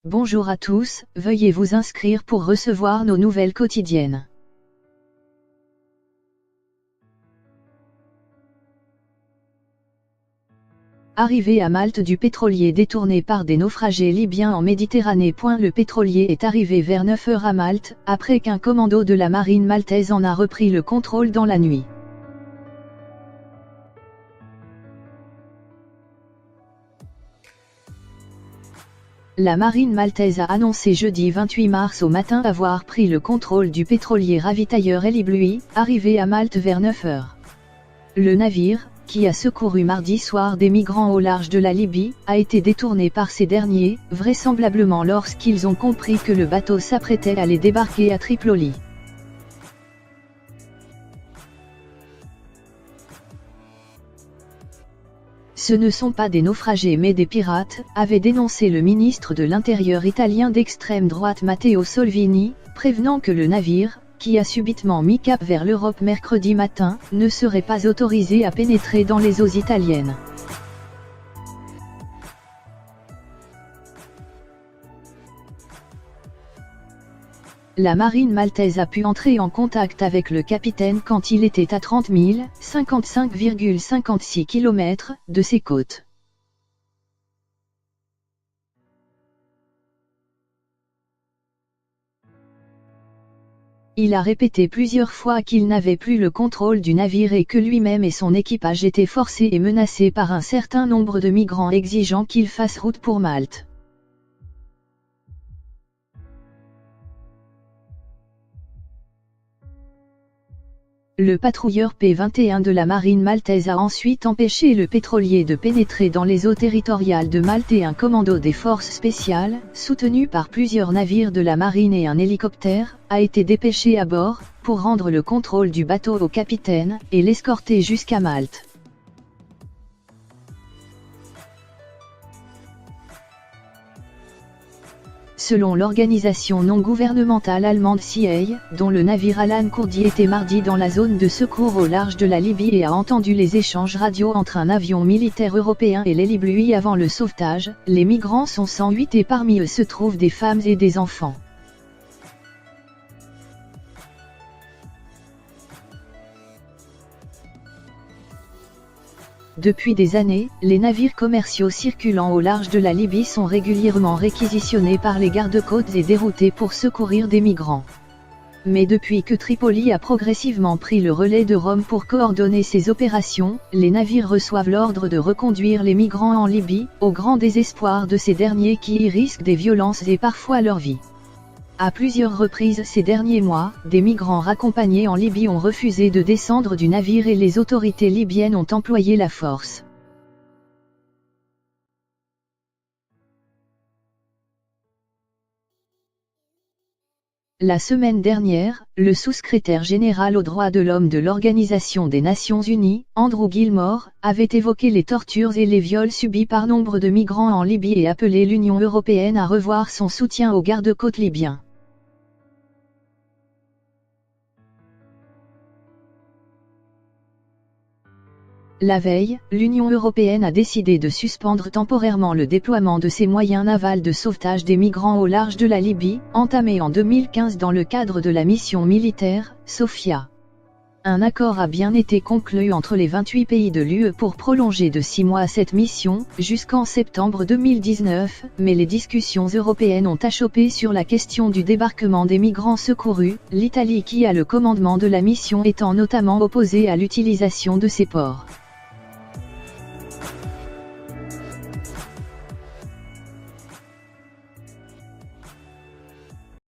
Bonjour à tous, veuillez vous inscrire pour recevoir nos nouvelles quotidiennes. Arrivée à Malte du pétrolier détourné par des naufragés libyens en Méditerranée. Le pétrolier est arrivé vers 9 h à Malte, après qu'un commando de la marine maltaise en a repris le contrôle dans la nuit. La marine maltaise a annoncé jeudi 28 mars au matin avoir pris le contrôle du pétrolier ravitailleur El Ibloui, arrivé à Malte vers 9 h. Le navire, qui a secouru mardi soir des migrants au large de la Libye, a été détourné par ces derniers, vraisemblablement lorsqu'ils ont compris que le bateau s'apprêtait à les débarquer à Tripoli. Ce ne sont pas des naufragés mais des pirates, avait dénoncé le ministre de l'Intérieur italien d'extrême droite Matteo Salvini, prévenant que le navire, qui a subitement mis cap vers l'Europe mercredi matin, ne serait pas autorisé à pénétrer dans les eaux italiennes. La marine maltaise a pu entrer en contact avec le capitaine quand il était à 30 000, 55,56 km, de ses côtes. Il a répété plusieurs fois qu'il n'avait plus le contrôle du navire et que lui-même et son équipage étaient forcés et menacés par un certain nombre de migrants exigeant qu'il fasse route pour Malte. Le patrouilleur P-21 de la marine maltaise a ensuite empêché le pétrolier de pénétrer dans les eaux territoriales de Malte et un commando des forces spéciales, soutenu par plusieurs navires de la marine et un hélicoptère, a été dépêché à bord, pour rendre le contrôle du bateau au capitaine, et l'escorter jusqu'à Malte. Selon l'organisation non gouvernementale allemande CIA, dont le navire Alan Kurdi était mardi dans la zone de secours au large de la Libye et a entendu les échanges radio entre un avion militaire européen et l'El Ibloui avant le sauvetage, les migrants sont 108 et parmi eux se trouvent des femmes et des enfants. Depuis des années, les navires commerciaux circulant au large de la Libye sont régulièrement réquisitionnés par les gardes-côtes et déroutés pour secourir des migrants. Mais depuis que Tripoli a progressivement pris le relais de Rome pour coordonner ces opérations, les navires reçoivent l'ordre de reconduire les migrants en Libye, au grand désespoir de ces derniers qui y risquent des violences et parfois leur vie. À plusieurs reprises ces derniers mois, des migrants raccompagnés en Libye ont refusé de descendre du navire et les autorités libyennes ont employé la force. La semaine dernière, le sous-secrétaire général aux droits de l'homme de l'Organisation des Nations Unies, Andrew Gilmore, avait évoqué les tortures et les viols subis par nombre de migrants en Libye et appelé l'Union européenne à revoir son soutien aux gardes-côtes libyens. La veille, l'Union européenne a décidé de suspendre temporairement le déploiement de ses moyens navals de sauvetage des migrants au large de la Libye, entamé en 2015 dans le cadre de la mission militaire, Sophia. Un accord a bien été conclu entre les 28 pays de l'UE pour prolonger de 6 mois cette mission, jusqu'en septembre 2019, mais les discussions européennes ont achoppé sur la question du débarquement des migrants secourus, l'Italie qui a le commandement de la mission étant notamment opposée à l'utilisation de ces ports.